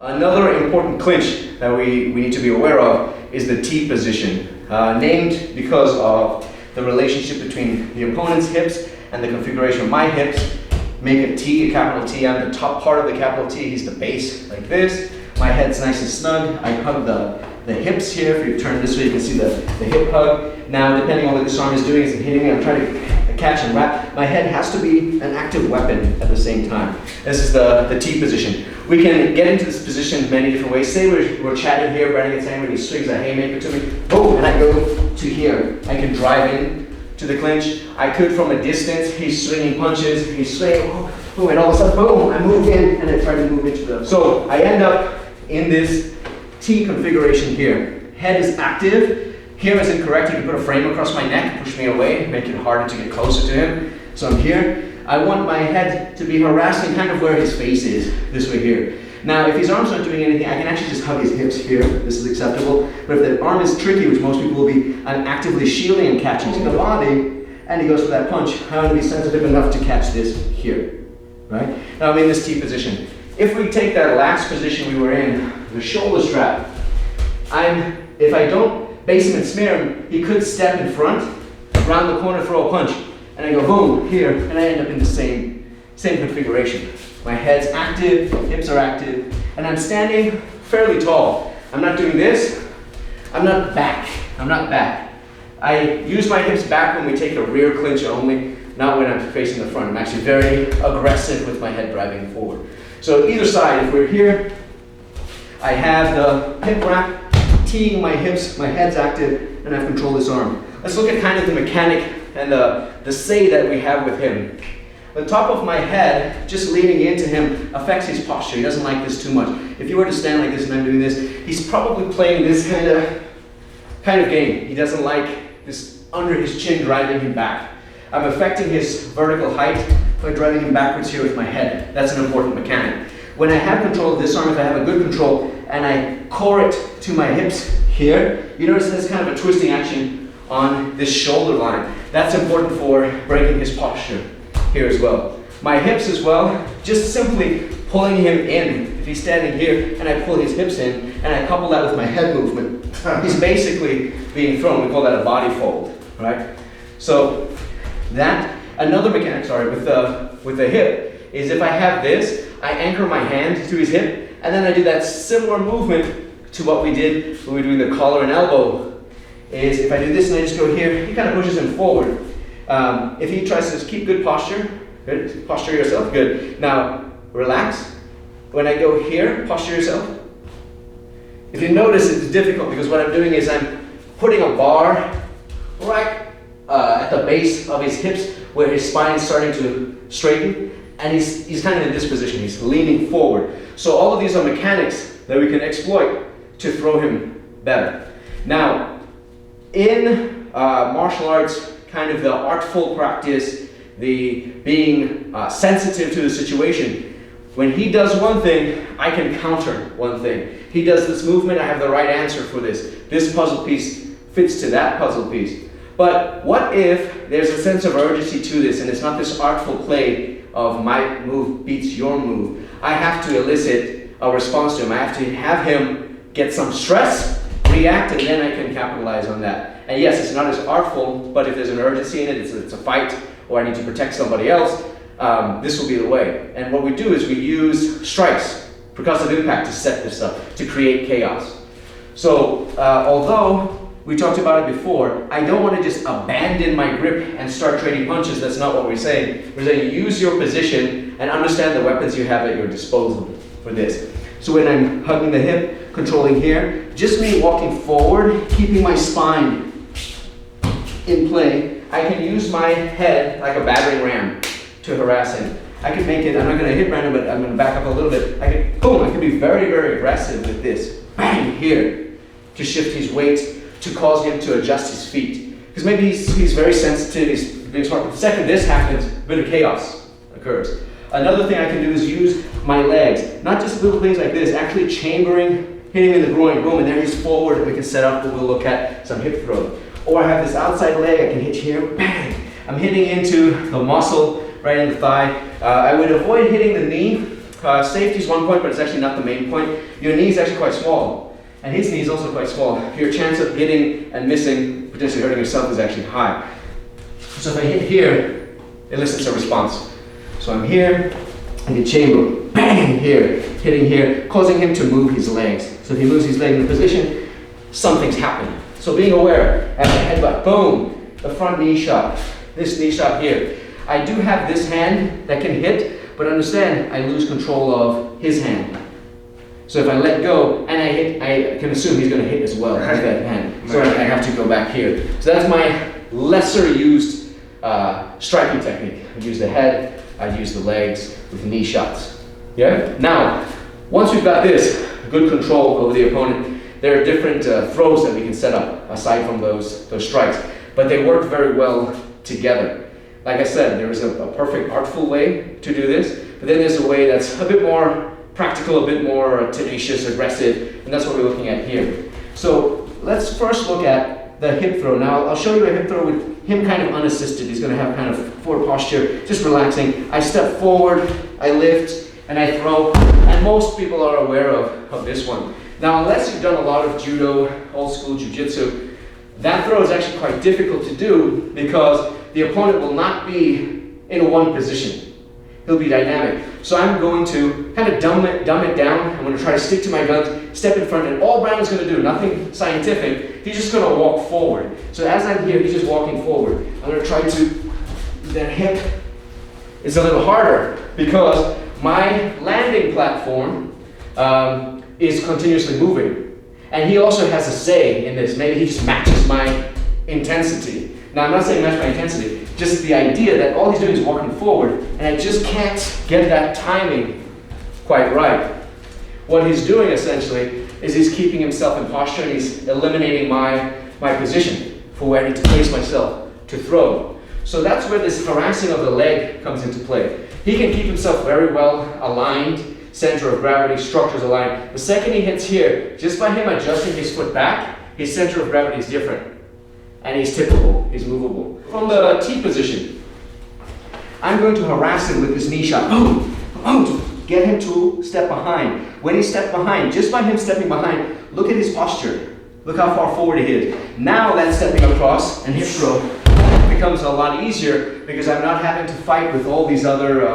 Another important clinch that we need to be aware of is the T position, named because of the relationship between the opponent's hips and the configuration of my hips. Make a T, a capital T. I'm the top part of the capital T. He's the base, like this. My head's nice and snug. I hug the hips here. If you turn this way, you can see the hip hug. Now, depending on what this arm is doing, is it hitting me? I'm trying to catch and wrap. My head has to be an active weapon at the same time. This is the T position. We can get into this position many different ways. Say we're chatting here, Brandon gets angry, he swings a haymaker to me, boom, and I go to here. I can drive in to the clinch. I could from a distance, he's swinging punches, he's swinging, boom, and all of a sudden, boom, I move in and I try to move into them. So I end up in this T configuration here. Head is active. Here is incorrect. You can put a frame across my neck, push me away, make it harder to get closer to him. So I'm here. I want my head to be harassing kind of where his face is, this way here. Now, if his arm's not doing anything, I can actually just hug his hips here. This is acceptable. But if the arm is tricky, which most people will be, I'm actively shielding and catching to the body, and he goes for that punch, I want to be sensitive enough to catch this here, right? Now I'm in this T position. If we take that last position we were in, the shoulder strap, if I don't base him and smear him, he could step in front, around the corner, throw a punch, and I go boom, here, and I end up in the same configuration. My head's active, hips are active, and I'm standing fairly tall. I'm not doing this, I'm not back. I use my hips back when we take a rear clinch only, not when I'm facing the front. I'm actually very aggressive with my head driving forward. So either side, if we're here, I have the hip wrap, teeing my hips, my head's active, and I have control this arm. Let's look at kind of the mechanic and the say that we have with him. The top of my head, just leaning into him, affects his posture. He doesn't like this too much. If you were to stand like this and I'm doing this, he's probably playing this kind of game. He doesn't like this under his chin driving him back. I'm affecting his vertical height by driving him backwards here with my head. That's an important mechanic. When I have control of this arm, if I have a good control, and I core it to my hips here, you notice there's kind of a twisting action on this shoulder line. That's important for breaking his posture here as well. My hips as well, just simply pulling him in. If he's standing here and I pull his hips in and I couple that with my head movement, he's basically being thrown. We call that a body fold, right? So that, another mechanic, with the hip, is if I have this, I anchor my hand to his hip, and then I do that similar movement to what we did when we were doing the collar and elbow. Is if I do this and I just go here, he kind of pushes him forward. If he tries to keep good posture, good, posture yourself, good. Now, relax. When I go here, posture yourself. If you notice, it's difficult because what I'm doing is I'm putting a bar right at the base of his hips where his spine is starting to straighten, and he's kind of in this position. He's leaning forward. So all of these are mechanics that we can exploit to throw him better. Now, in martial arts, kind of the artful practice, the being sensitive to the situation, when he does one thing, I can counter one thing. He does this movement, I have the right answer for this. This puzzle piece fits to that puzzle piece. But what if there's a sense of urgency to this and it's not this artful play of my move beats your move? I have to elicit a response to him. I have to have him get some stress, react, and then I can capitalize on that. And yes, it's not as artful, but if there's an urgency in it, it's a fight, or I need to protect somebody else, this will be the way. And what we do is we use strikes, percussive impact, to set this up, to create chaos. So although we talked about it before, I don't want to just abandon my grip and start trading punches. That's not what we're saying. We're saying use your position and understand the weapons you have at your disposal for this. So when I'm hugging the hip, controlling here, just me walking forward, keeping my spine in play, I can use my head like a battering ram to harass him. I can make it, I'm not going to hit Brandon, but I'm going to back up a little bit. I can be very, very aggressive with this. Bang, here, to shift his weight, to cause him to adjust his feet. Because maybe he's very sensitive, he's being smart, but the second this happens, a bit of chaos occurs. Another thing I can do is use my legs, not just little things like this, actually chambering, hitting him in the groin, boom, and there he's forward, and we can set up, we'll look at some hip throw. Or I have this outside leg, I can hit here, bang! I'm hitting into the muscle right in the thigh. I would avoid hitting the knee Safety is one point, but it's actually not the main point. Your knee is actually quite small, and his knee is also quite small. Your chance of hitting and missing, potentially hurting yourself, is actually high. So if I hit here, it elicits a response. So I'm here, and the chamber, bang, here, hitting here, causing him to move his legs. So if he moves his leg in the position, something's happening. So being aware, as I headbutt, boom, the front knee shot, this knee shot here. I do have this hand that can hit, but understand, I lose control of his hand. So if I let go and I hit, I can assume he's going to hit as well with that hand. So I have to go back here. So that's my lesser used striking technique. I use the head, I use the legs with knee shots. Yeah? Now, once we've got this, good control over the opponent, there are different throws that we can set up aside from those strikes. But they work very well together. Like I said, there is a perfect artful way to do this, but then there's a way that's a bit more practical, a bit more tenacious, aggressive, and that's what we're looking at here. So let's first look at the hip throw. Now I'll show you a hip throw with him kind of unassisted. He's going to have kind of forward posture, just relaxing. I step forward, I lift, and I throw, and most people are aware of this one. Now unless you've done a lot of judo, old school jiu-jitsu, that throw is actually quite difficult to do because the opponent will not be in one position. He'll be dynamic. So I'm going to kind of dumb it down. I'm going to try to stick to my guns, step in front, and all Brandon's going to do, nothing scientific, he's just going to walk forward. So as I'm here, he's just walking forward. I'm going to try to, that hip is a little harder because my landing platform is continuously moving. And he also has a say in this. Maybe he just matches my intensity. Now I'm not saying match my intensity, just the idea that all he's doing is walking forward and I just can't get that timing quite right. What he's doing essentially is he's keeping himself in posture and he's eliminating my position for where I need to place myself to throw. So that's where this harassing of the leg comes into play. He can keep himself very well aligned, center of gravity, structures aligned. The second he hits here, just by him adjusting his foot back, his center of gravity is different. And he's tippable, he's movable. From the T position, I'm going to harass him with this knee shot. Boom, boom, to get him to step behind. When he steps behind, just by him stepping behind, look at his posture. Look how far forward he is. Now that stepping across and hip throw becomes a lot easier because I'm not having to fight with all these other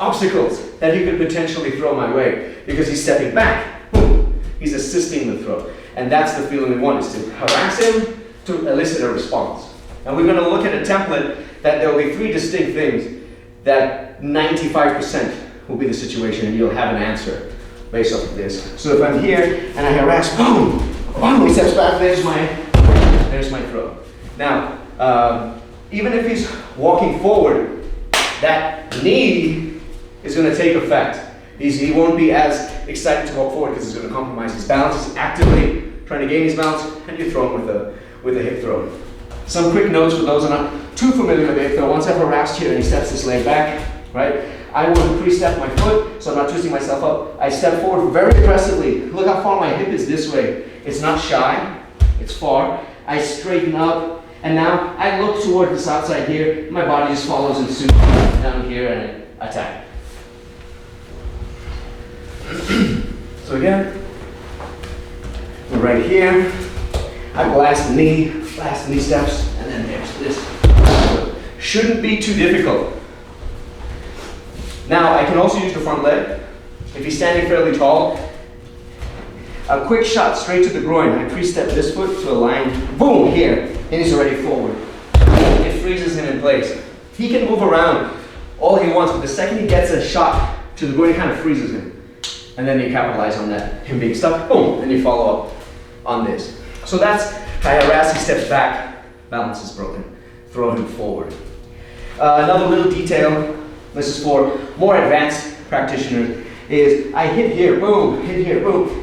obstacles that he could potentially throw my way because he's stepping back. Boom, he's assisting the throw. And that's the feeling we want, is to harass him, to elicit a response. And we're going to look at a template that there will be three distinct things that 95% will be the situation and you'll have an answer based off of this. So if I'm here and I harass, boom, boom, he steps back, there's my throw. Now, even if he's walking forward, that knee is going to take effect. He won't be as excited to walk forward because it's going to compromise his balance. He's actively trying to gain his balance and you throw him with a hip throw. Some quick notes for those who are not too familiar with the hip throw. Once I've harassed here and he steps his leg back, right? I will pre-step my foot so I'm not twisting myself up. I step forward very aggressively. Look how far my hip is this way. It's not shy, it's far. I straighten up and now I look toward this outside here. My body just follows in suit down here and I attack. So again, we're right here. I blast the knee steps, and then there's this. Shouldn't be too difficult. Now, I can also use the front leg. If he's standing fairly tall, a quick shot straight to the groin. I pre-step this foot to align, boom, here, and he's already forward. It freezes him in place. He can move around all he wants, but the second he gets a shot to the groin, it kind of freezes him. And then you capitalize on that, him being stuck, boom, and you follow up on this. So that's how I harass, he steps back, balance is broken, throw him forward. Another little detail, this is for more advanced practitioners, is I hit here, boom,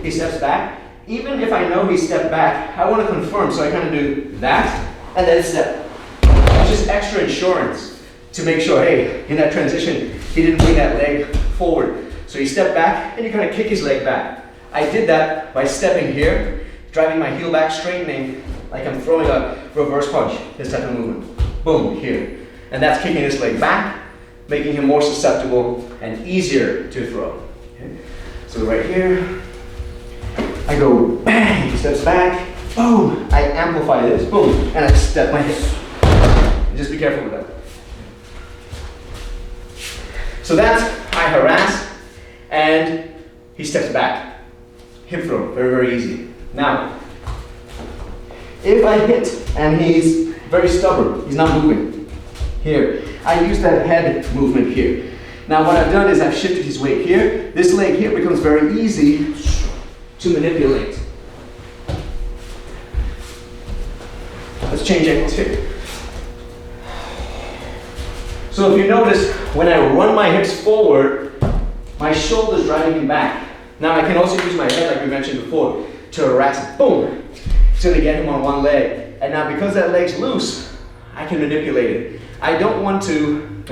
he steps back. Even if I know he stepped back, I want to confirm, so I kind of do that, and then step. It's just extra insurance to make sure, hey, in that transition, he didn't bring that leg forward. So you step back, and you kind of kick his leg back. I did that by stepping here, driving my heel back, straightening, like I'm throwing a reverse punch, this type of movement. Boom, here. And that's kicking this leg back, making him more susceptible and easier to throw. Okay? So right here, I go bang, he steps back, boom, I amplify this, boom, and I step my hip. Just be careful with that. So that's I harass, and he steps back. Hip throw, very, very easy. Now, if I hit and he's very stubborn, he's not moving, here, I use that head movement here. Now what I've done is I've shifted his weight here. This leg here becomes very easy to manipulate. Let's change angles here. So if you notice, when I run my hips forward, my shoulder's driving him back. Now I can also use my head, like we mentioned before, to harass it. Boom! It's going to get him on one leg. And now because that leg's loose, I can manipulate it. I don't want to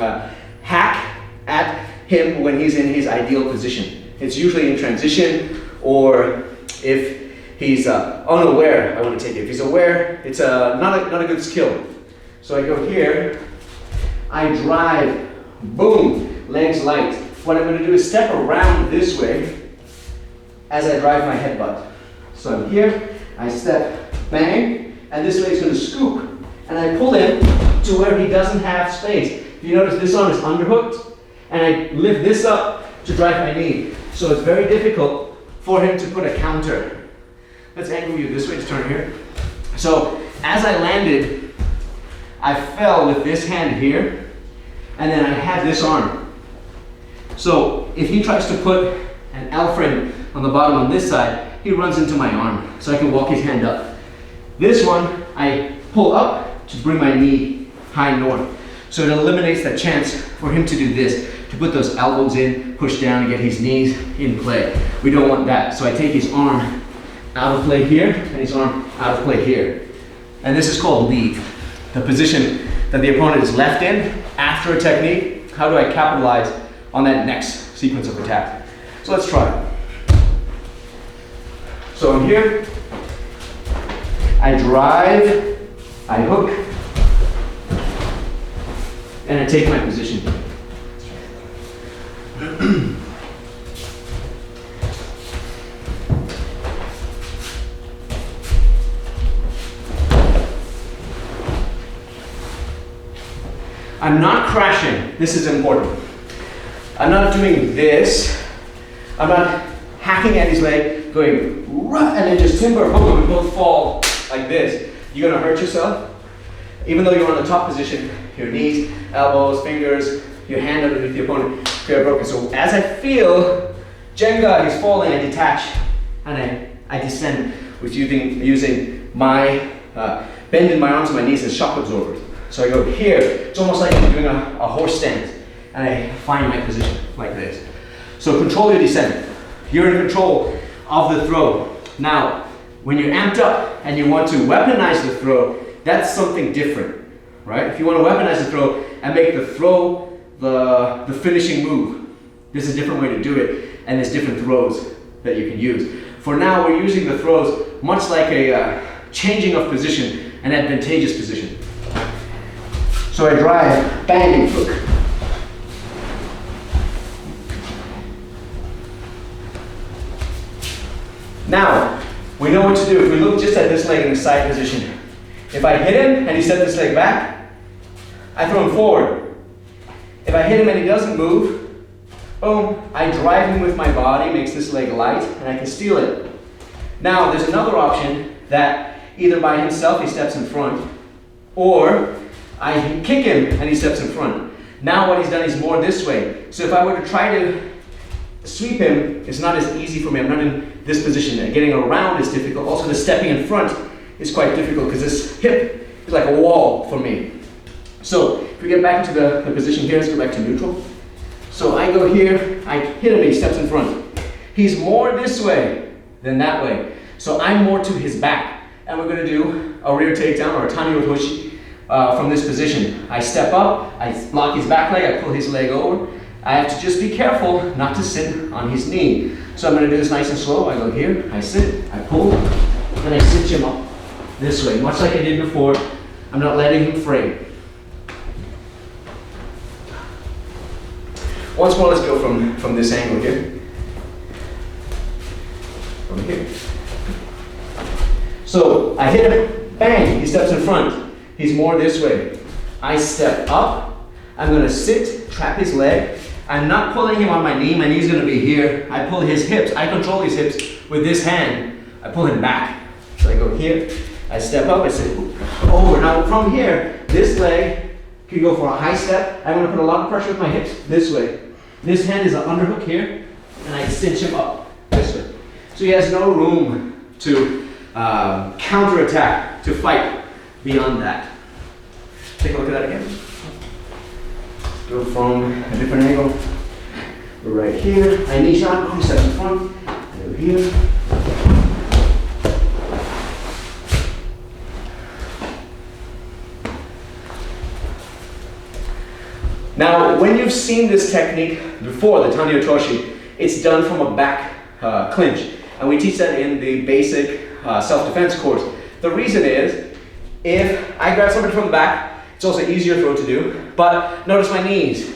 hack at him when he's in his ideal position. It's usually in transition, or if he's unaware, I want to take it. If he's aware, it's not a good skill. So I go here, I drive, boom, legs light. What I'm going to do is step around this way as I drive my head butt. So I'm here, I step, bang, and this leg's going to scoop, and I pull him to where he doesn't have space. If you notice, this arm is underhooked, and I lift this up to drive my knee. So it's very difficult for him to put a counter. Let's angle you this way to turn here. So as I landed, I fell with this hand here, and then I had this arm. So if he tries to put an L frame on the bottom on this side, he runs into my arm, so I can walk his hand up. This one, I pull up to bring my knee high north. So it eliminates the chance for him to do this, to put those elbows in, push down, and get his knees in play. We don't want that. So I take his arm out of play here, and his arm out of play here. And this is called leave. The position that the opponent is left in after a technique. How do I capitalize on that next sequence of attack? So let's try it. So I'm here, I drive, I hook, and I take my position. I'm not crashing. This is important. I'm not doing this. I'm not hacking at his leg, going, and then just timber, boom, we both fall like this. You're gonna hurt yourself. Even though you're on the top position, your knees, elbows, fingers, your hand underneath the opponent, you're broken. So as I feel Jenga is falling, I detach and I descend with using my bend in my arms and my knees as shock absorbers. So I go here, it's almost like I'm doing a horse stance, and I find my position like this. So control your descent. You're in control of the throw. Now, when you're amped up and you want to weaponize the throw, that's something different, right? If you want to weaponize the throw and make the throw the finishing move, there's a different way to do it, and there's different throws that you can use. For now, we're using the throws much like a changing of position, an advantageous position. So I drive, bang, and hook. Now, we know what to do. If we look just at this leg in the side position, if I hit him and he set this leg back, I throw him forward. If I hit him and he doesn't move, boom, I drive him with my body, makes this leg light, and I can steal it. Now, there's another option that either by himself he steps in front, or I kick him and he steps in front. Now what he's done is more this way. So if I were to try to sweep him, it's not as easy for me. I'm not in this position. Getting around is difficult. Also the stepping in front is quite difficult because this hip is like a wall for me. So if we get back into the position here, let's go back to neutral. So I go here, I hit him, he steps in front. He's more this way than that way. So I'm more to his back. And we're gonna do a rear takedown or a Tani Otoshi from this position. I step up, I block his back leg, I pull his leg over. I have to just be careful not to sit on his knee. So I'm gonna do this nice and slow. I go here, I sit, I pull, and I cinch him up this way, much like I did before. I'm not letting him frame. Once more, let's go from this angle here. From here. So I hit him, bang, he steps in front. He's more this way. I step up, I'm gonna sit, trap his leg. I'm not pulling him on my knee, my knee's gonna be here. I pull his hips, I control his hips with this hand. I pull him back. So I go here, I step up, I sit over. Now from here, this leg can go for a high step. I'm gonna put a lot of pressure with my hips this way. This hand is an underhook here, and I cinch him up this way. So he has no room to counterattack, to fight beyond that. Take a look at that again. Go from a different angle. We're right here. I knee shot, he steps in front. I go here. Now, when you've seen this technique before, the Tani Otoshi, it's done from a back clinch. And we teach that in the basic self-defense course. The reason is, if I grab somebody from the back, it's also easier throw to do, but notice my knees.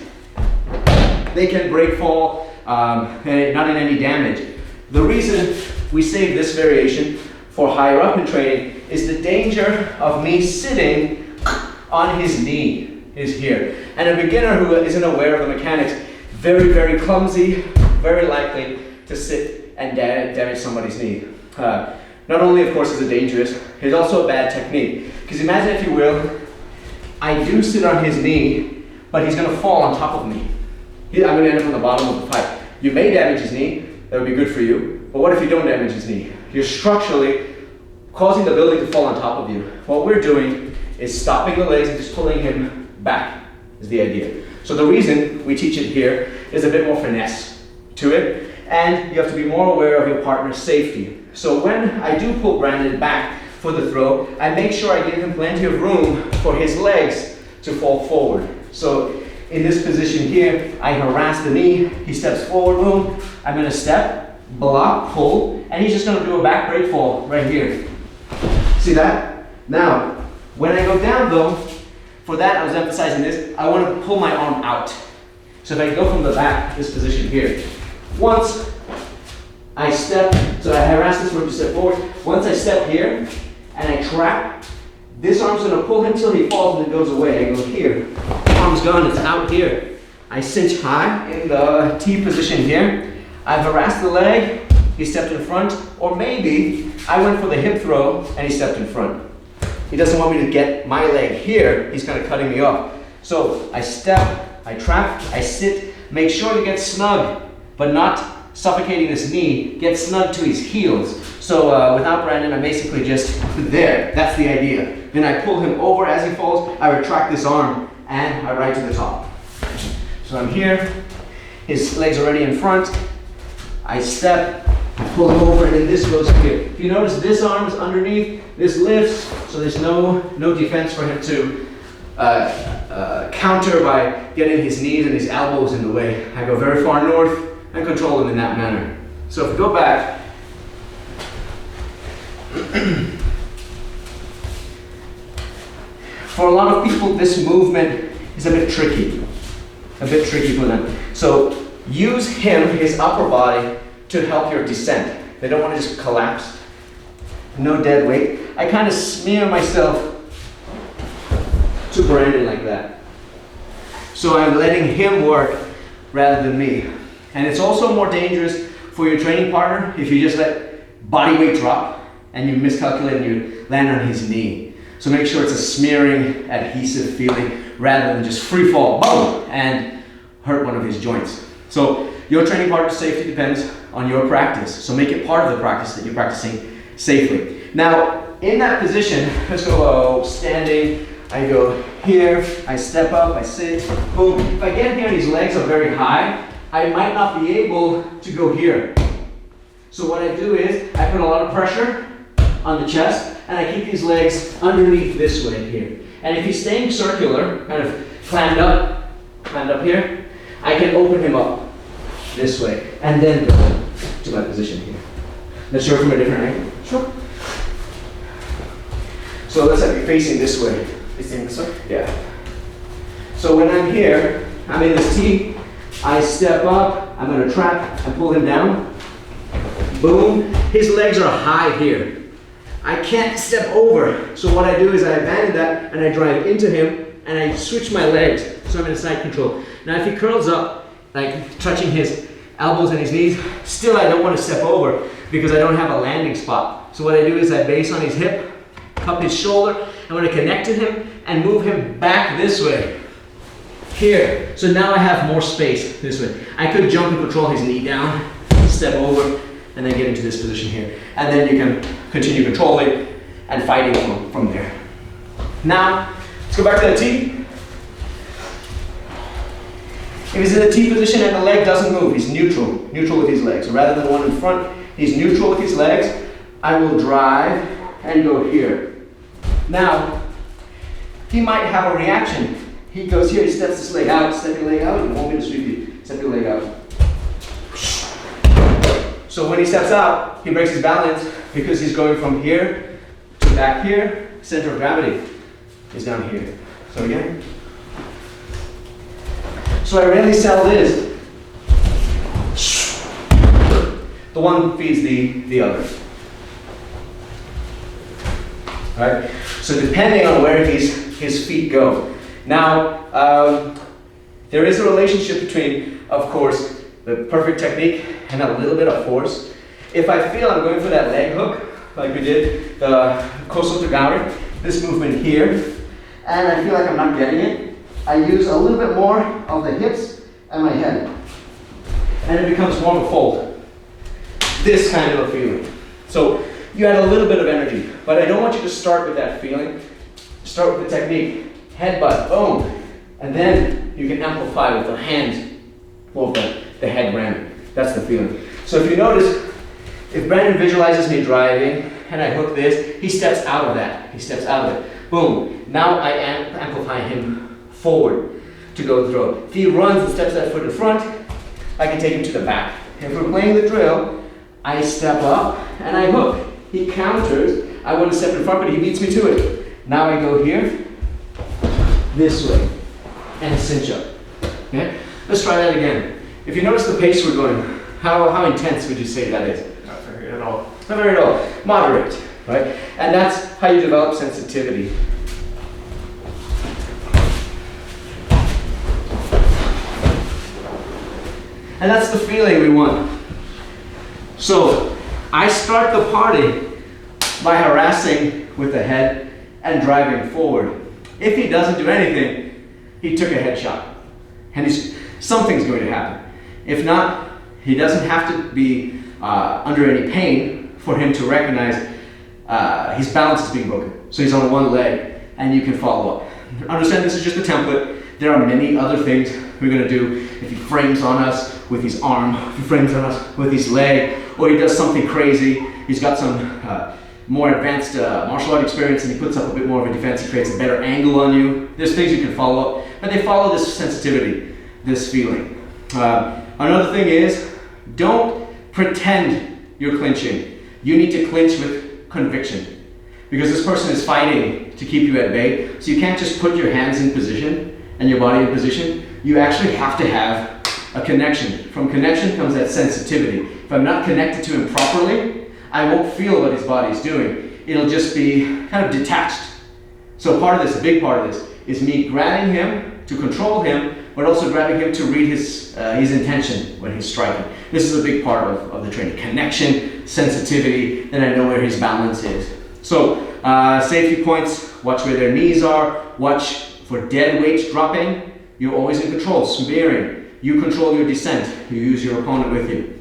They can break, fall, and not in any damage. The reason we save this variation for higher up in training is the danger of me sitting on his knee is here. And a beginner who isn't aware of the mechanics, very, very clumsy, very likely to sit and damage somebody's knee. Not only, of course, is it dangerous, it's also a bad technique. Because imagine, if you will, I do sit on his knee, but he's gonna fall on top of me. I'm gonna end up on the bottom of the pipe. You may damage his knee, that would be good for you, but what if you don't damage his knee? You're structurally causing the building to fall on top of you. What we're doing is stopping the legs and just pulling him back, is the idea. So the reason we teach it here is a bit more finesse to it, and you have to be more aware of your partner's safety. So when I do pull Brandon back for the throw, I make sure I give him plenty of room for his legs to fall forward. So in this position here, I harass the knee, he steps forward, boom, I'm gonna step, block, pull, and he's just gonna do a back break fall right here. See that? Now, when I go down though, for that I was emphasizing this, I wanna pull my arm out. So if I go from the back, this position here, once I step, so I harass this room to step forward. Once I step here and I trap, this arm's gonna pull him till he falls and it goes away. I go here, arm's gone, it's out here. I cinch high in the T position here. I've harassed the leg, he stepped in front, or maybe I went for the hip throw and he stepped in front. He doesn't want me to get my leg here, he's kind of cutting me off. So I step, I trap, I sit, make sure to get snug, but not suffocating his knee, get snug to his heels. So without Brandon, I'm basically just there. That's the idea. Then I pull him over as he falls, I retract this arm, and I ride to the top. So I'm here, his legs are already in front, I step, I pull him over, and then this goes here. If you notice, this arm is underneath, this lifts, so there's no defense for him to counter by getting his knees and his elbows in the way. I go very far north and control him in that manner. So if we go back, for a lot of people, this movement is a bit tricky for them. So use his upper body to help your descent. They don't want to just collapse. No dead weight. I kind of smear myself to Brandon like that. So I'm letting him work rather than me. And it's also more dangerous for your training partner if you just let body weight drop and you miscalculate and you land on his knee. So make sure it's a smearing, adhesive feeling rather than just free fall, boom, and hurt one of his joints. So your training partner's safety depends on your practice. So make it part of the practice that you're practicing safely. Now, in that position, let's go standing. I go here, I step up, I sit, boom. If I get here and his legs are very high, I might not be able to go here. So what I do is, I put a lot of pressure on the chest, and I keep these legs underneath this way here. And if he's staying circular, kind of clammed up here, I can open him up this way, and then go to my position here. Let's show it from a different angle. Sure. So let's have you facing this way. Facing this way? Yeah. So when I'm here, I'm in this T, I step up, I'm going to trap and pull him down. Boom. His legs are high here. I can't step over. So what I do is I abandon that and I drive into him and I switch my legs. So I'm in a side control. Now if he curls up, like touching his elbows and his knees, still I don't want to step over because I don't have a landing spot. So what I do is I base on his hip, cup his shoulder, I want to connect to him and move him back this way. Here. So now I have more space this way. I could jump and control his knee down, step over, and then get into this position here. And then you can continue controlling and fighting from there. Now, let's go back to the T. If he's in the T position and the leg doesn't move, he's neutral with his legs. So rather than the one in front, he's neutral with his legs. I will drive and go here. Now, he might have a reaction. He goes here, he steps his leg out, step your leg out, you want me to sweep you, step your leg out. So when he steps out, he breaks his balance because he's going from here to back here. Center of gravity is down here. So again. So I rarely sell this. The one feeds the other. Right? So depending on where his feet go. Now, there is a relationship between, of course, the perfect technique and a little bit of force. If I feel I'm going for that leg hook, like we did, the Soto Gari, this movement here, and I feel like I'm not getting it, I use a little bit more of the hips and my head. And it becomes more of a fold. This kind of a feeling. So you add a little bit of energy, but I don't want you to start with that feeling. Start with the technique. Headbutt, boom. And then you can amplify with the hands or the head ramming. That's the feeling. So if you notice, if Brandon visualizes me driving and I hook this, he steps out of that. He steps out of it. Boom. Now I amplify him forward to go throw. If he runs and steps that foot in front, I can take him to the back. If we're playing the drill, I step up and I hook. He counters. I want to step in front, but he beats me to it. Now I go here, this way, and cinch up. Okay? Let's try that again. If you notice the pace we're going, how intense would you say that is? Not very at all. Not very at all. Moderate, right? And that's how you develop sensitivity. And that's the feeling we want. So, I start the party by harassing with the head and driving forward. If he doesn't do anything, he took a headshot. And something's going to happen. If not, he doesn't have to be under any pain for him to recognize his balance is being broken. So he's on one leg and you can follow up. Understand this is just a template. There are many other things we're going to do. If he frames on us with his arm, if he frames on us with his leg, or he does something crazy, he's got some more advanced martial art experience and he puts up a bit more of a defense, he creates a better angle on you. There's things you can follow up, but they follow this sensitivity, this feeling. Another thing is, don't pretend you're clinching. You need to clinch with conviction because this person is fighting to keep you at bay. So you can't just put your hands in position and your body in position. You actually have to have a connection. From connection comes that sensitivity. If I'm not connected to him properly, I won't feel what his body's doing. It'll just be kind of detached. So part of this, a big part of this, is me grabbing him to control him, but also grabbing him to read his intention when he's striking. This is a big part of the training. Connection, sensitivity, then I know where his balance is. So safety points, watch where their knees are, watch for dead weights dropping. You're always in control, smearing. You control your descent. You use your opponent with you.